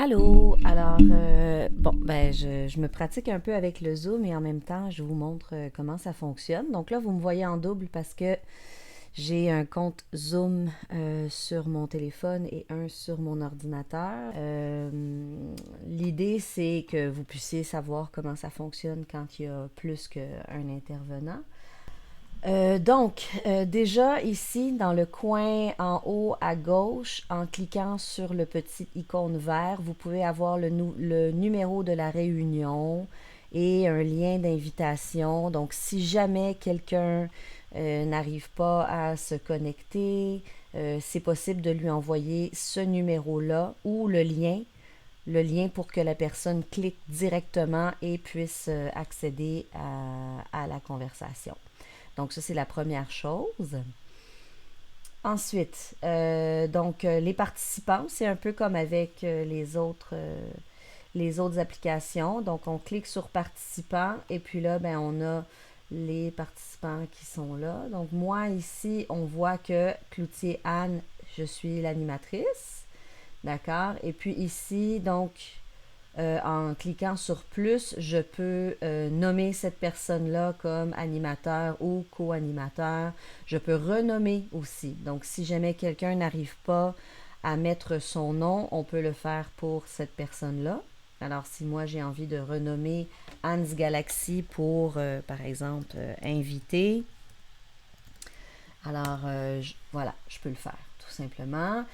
Allô, alors, bon, ben, je me pratique un peu avec le Zoom et en même temps, je vous montre comment ça fonctionne. Donc là, vous me voyez en double parce que j'ai un compte Zoom sur mon téléphone et un sur mon ordinateur. L'idée, c'est que vous puissiez savoir comment ça fonctionne quand il y a plus qu'un intervenant. Déjà ici, dans le coin en haut à gauche, en cliquant sur le petit icône vert, vous pouvez avoir le numéro de la réunion et un lien d'invitation. Donc, si jamais quelqu'un n'arrive pas à se connecter, c'est possible de lui envoyer ce numéro-là ou le lien pour que la personne clique directement et puisse accéder à la conversation. Donc, ça, c'est la première chose. Ensuite, les participants, c'est un peu comme avec les autres applications. Donc, on clique sur participants et puis là, ben, on a les participants qui sont là. Donc, moi, ici, on voit que Cloutier Anne, je suis l'animatrice. D'accord? Et puis ici, donc, en cliquant sur plus, je peux nommer cette personne-là comme animateur ou co-animateur. Je peux renommer aussi. Donc, si jamais quelqu'un n'arrive pas à mettre son nom, on peut le faire pour cette personne-là. Alors, si moi j'ai envie de renommer Hans Galaxy pour, par exemple, invité, alors voilà, je peux le faire tout simplement.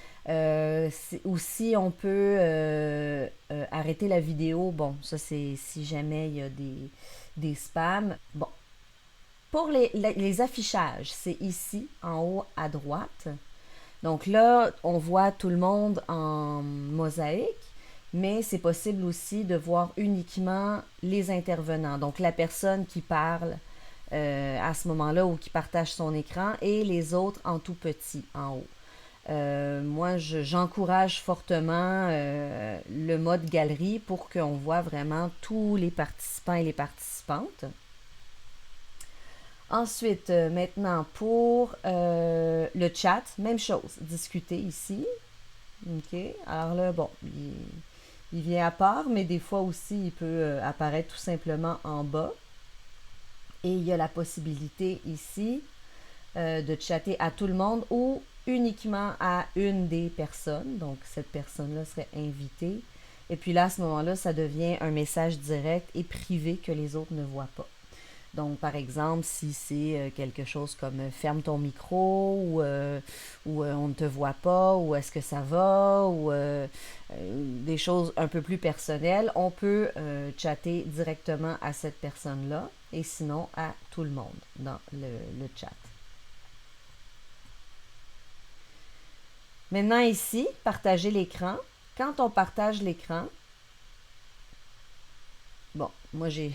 Aussi, on peut arrêter la vidéo. Bon, ça c'est si jamais il y a des spams. Bon, pour les affichages, c'est ici en haut à droite. Donc là, on voit tout le monde en mosaïque, mais c'est possible aussi de voir uniquement les intervenants. Donc la personne qui parle à ce moment-là ou qui partage son écran et les autres en tout petit en haut. Moi, j'encourage fortement le mode galerie pour qu'on voit vraiment tous les participants et les participantes. Ensuite, maintenant, pour le chat, même chose, discuter ici. OK. Alors là, bon, il vient à part, mais des fois aussi, il peut apparaître tout simplement en bas. Et il y a la possibilité ici de chatter à tout le monde ou uniquement à une des personnes. Donc, cette personne-là serait invitée. Et puis là, à ce moment-là, ça devient un message direct et privé que les autres ne voient pas. Donc, par exemple, si c'est quelque chose comme ferme ton micro ou on ne te voit pas ou est-ce que ça va ou des choses un peu plus personnelles, on peut chatter directement à cette personne-là et sinon à tout le monde dans le chat. Maintenant ici, partager l'écran. Quand on partage l'écran, bon, moi j'ai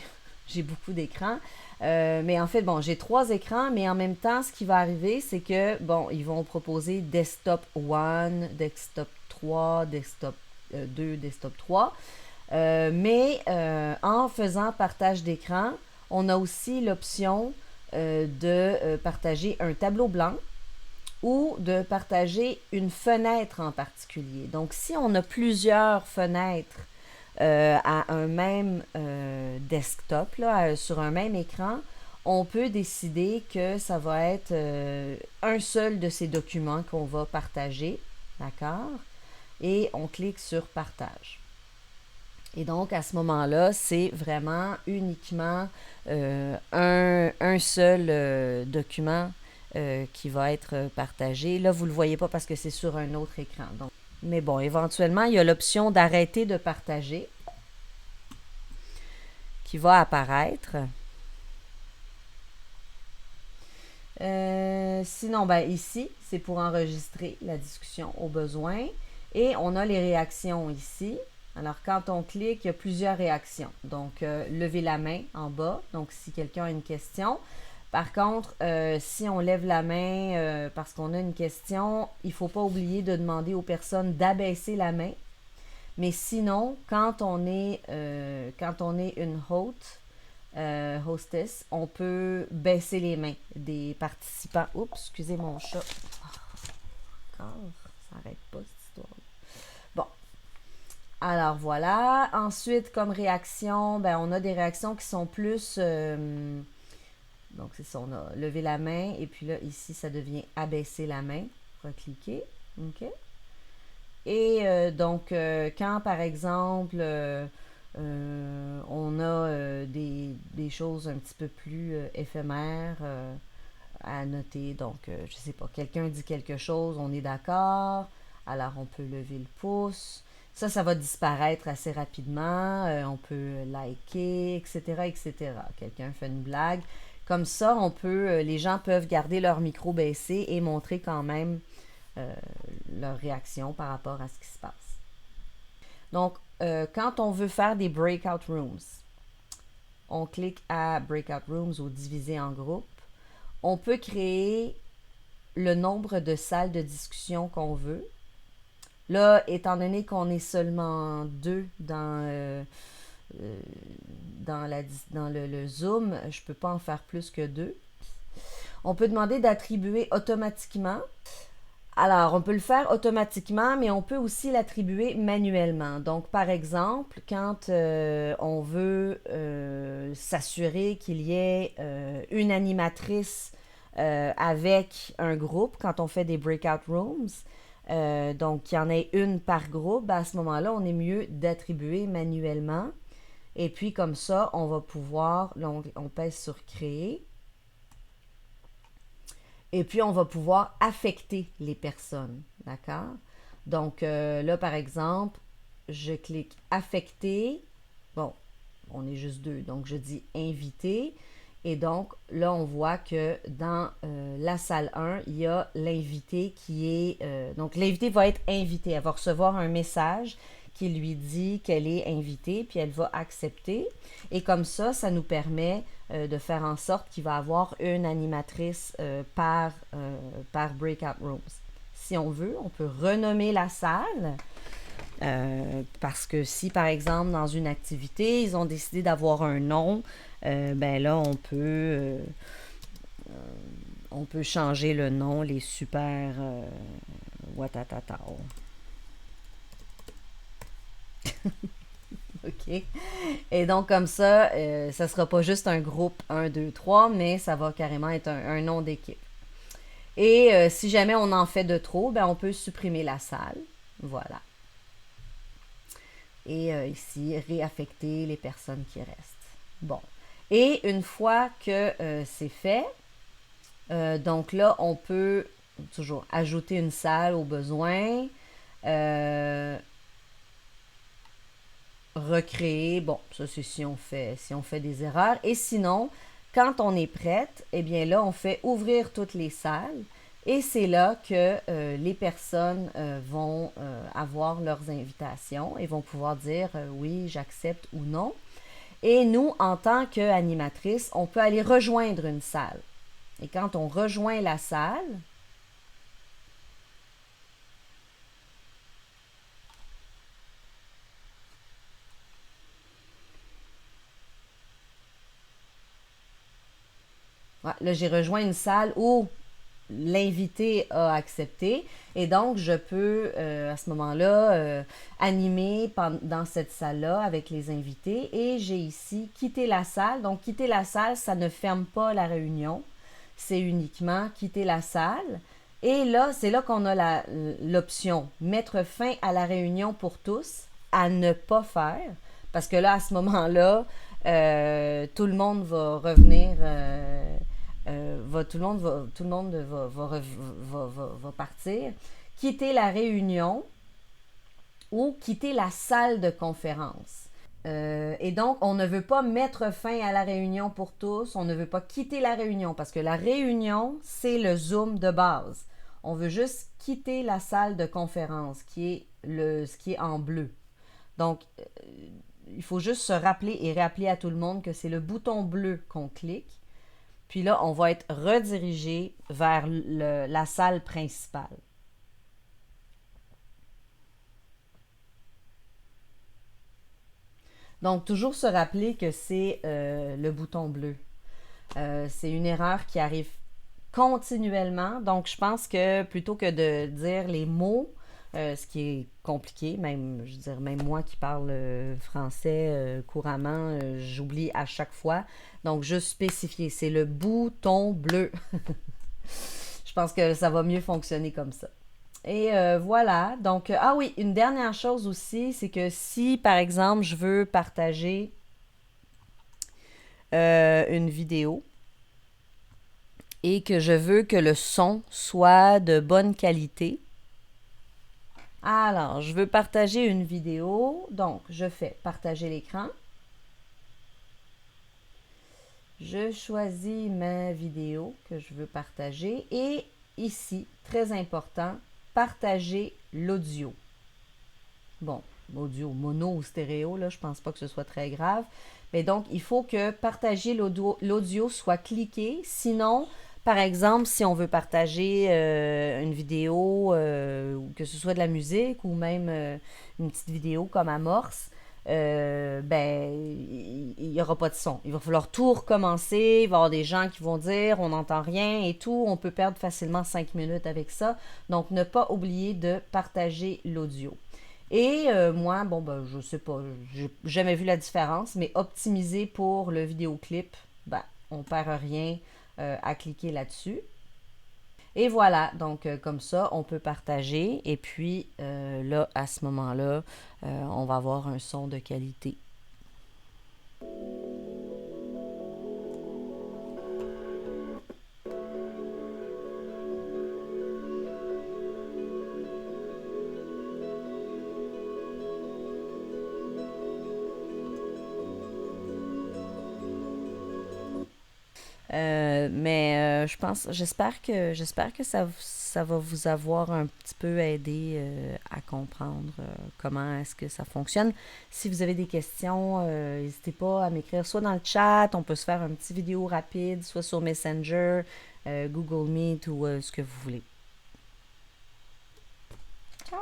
beaucoup d'écrans, mais en fait, bon, j'ai trois écrans, mais en même temps, ce qui va arriver, c'est que, bon, ils vont proposer desktop 1, desktop 3, desktop 2, desktop 3. Mais en faisant partage d'écran, on a aussi l'option de partager un tableau blanc ou de partager une fenêtre en particulier. Donc, si on a plusieurs fenêtres à un même desktop, là, sur un même écran, on peut décider que ça va être un seul de ces documents qu'on va partager, d'accord? Et on clique sur partage. Et donc, à ce moment-là, c'est vraiment uniquement un seul document qui va être partagé. Là, vous ne le voyez pas parce que c'est sur un autre écran. Donc, mais bon, éventuellement, il y a l'option d'arrêter de partager qui va apparaître. Sinon, ben, ici, c'est pour enregistrer la discussion au besoin. Et on a les réactions ici. Alors, quand on clique, il y a plusieurs réactions. Donc, lever la main en bas. Donc, si quelqu'un a une question. Par contre, si on lève la main parce qu'on a une question, il ne faut pas oublier de demander aux personnes d'abaisser la main. Mais sinon, quand on est une hostess, on peut baisser les mains des participants. Oups, excusez mon chat. Oh, ça n'arrête pas cette histoire. Bon. Alors voilà. Ensuite, comme réaction, ben, on a des réactions qui sont plus... donc c'est ça, on a levé la main et puis là, ici, ça devient abaisser la main. Recliquer. OK? Et quand par exemple, on a des choses un petit peu plus éphémères à noter, donc je sais pas, quelqu'un dit quelque chose, on est d'accord, alors on peut lever le pouce. Ça va disparaître assez rapidement. On peut liker, etc., etc. Quelqu'un fait une blague. Comme ça, les gens peuvent garder leur micro baissé et montrer quand même euh, leur réaction par rapport à ce qui se passe. Donc, quand on veut faire des breakout rooms, on clique à breakout rooms ou diviser en groupes. On peut créer le nombre de salles de discussion qu'on veut. Là, étant donné qu'on est seulement deux dans le Zoom, je ne peux pas en faire plus que deux. On peut demander d'attribuer automatiquement. Alors, on peut le faire automatiquement, mais on peut aussi l'attribuer manuellement. Donc, par exemple, quand on veut s'assurer qu'il y ait une animatrice avec un groupe, quand on fait des breakout rooms, donc qu'il y en ait une par groupe, à ce moment-là, on est mieux d'attribuer manuellement. Et puis, comme ça, on va pouvoir, là, on pèse sur créer. Et puis, on va pouvoir affecter les personnes. D'accord? Donc, là, par exemple, je clique affecter. Bon, on est juste deux. Donc, je dis inviter. Et donc, là, on voit que dans la salle 1, il y a l'invité qui est... donc, l'invité va être invité. Elle va recevoir un message qui lui dit qu'elle est invitée, puis elle va accepter. Et comme ça nous permet de faire en sorte qu'il va y avoir une animatrice par breakout rooms. Si on veut, on peut renommer la salle. Parce que si, par exemple, dans une activité, ils ont décidé d'avoir un nom, ben là, on peut changer le nom, les super Watatatao. OK. Et donc, comme ça ne sera pas juste un groupe 1, 2, 3, mais ça va carrément être un nom d'équipe. Et si jamais on en fait de trop, ben, on peut supprimer la salle. Voilà. Et ici, réaffecter les personnes qui restent. Bon. Et une fois que c'est fait, donc là, on peut toujours ajouter une salle au besoin, recréer. Bon, ça c'est si on fait des erreurs. Et sinon, quand on est prête, eh bien là, on fait ouvrir toutes les salles. Et c'est là que les personnes vont avoir leurs invitations et vont pouvoir dire oui, j'accepte ou non. Et nous, en tant qu'animatrice, on peut aller rejoindre une salle. Et quand on rejoint la salle, là, j'ai rejoint une salle où l'invité a accepté et donc je peux à ce moment-là animer dans cette salle-là avec les invités et j'ai ici quitter la salle. Donc quitter la salle, ça ne ferme pas la réunion, c'est uniquement quitter la salle. Et là, c'est là qu'on a l'option mettre fin à la réunion pour tous, à ne pas faire, parce que là, à ce moment-là, tout le monde va revenir tout le monde va partir, quitter la réunion ou quitter la salle de conférence. Et donc, on ne veut pas mettre fin à la réunion pour tous, on ne veut pas quitter la réunion parce que la réunion, c'est le Zoom de base. On veut juste quitter la salle de conférence ce qui est en bleu. Donc, il faut juste se rappeler et rappeler à tout le monde que c'est le bouton bleu qu'on clique. Puis là, on va être redirigé vers la salle principale. Donc, toujours se rappeler que c'est le bouton bleu. C'est une erreur qui arrive continuellement. Donc, je pense que plutôt que de dire les mots, ce qui est compliqué, même, je veux dire, même moi qui parle français couramment, j'oublie à chaque fois. Donc, juste spécifier, c'est le bouton bleu. Je pense que ça va mieux fonctionner comme ça. Et voilà, donc, ah oui, une dernière chose aussi, c'est que si, par exemple, je veux partager une vidéo et que je veux que le son soit de bonne qualité, alors, je veux partager une vidéo, donc je fais partager l'écran. Je choisis ma vidéo que je veux partager et ici, très important, partager l'audio. Bon, audio mono ou stéréo, là, je pense pas que ce soit très grave. Mais donc, il faut que partager l'audio soit cliqué. Sinon, par exemple, si on veut partager une vidéo, ou que ce soit de la musique ou même une petite vidéo comme amorce, ben, il n'y aura pas de son. Il va falloir tout recommencer. Il va y avoir des gens qui vont dire on n'entend rien et tout. On peut perdre facilement 5 minutes avec ça. Donc, ne pas oublier de partager l'audio. Et moi, bon, ben, je sais pas, j'ai jamais vu la différence, mais optimiser pour le vidéoclip, ben, on perd rien à cliquer là-dessus. Et voilà, donc comme ça, on peut partager. Et puis là, à ce moment-là, on va avoir un son de qualité. Mais j'espère que ça va vous avoir un petit peu aidé à comprendre comment est-ce que ça fonctionne. Si vous avez des questions, n'hésitez pas à m'écrire soit dans le chat, on peut se faire un petit vidéo rapide, soit sur Messenger, Google Meet ou ce que vous voulez. Ciao!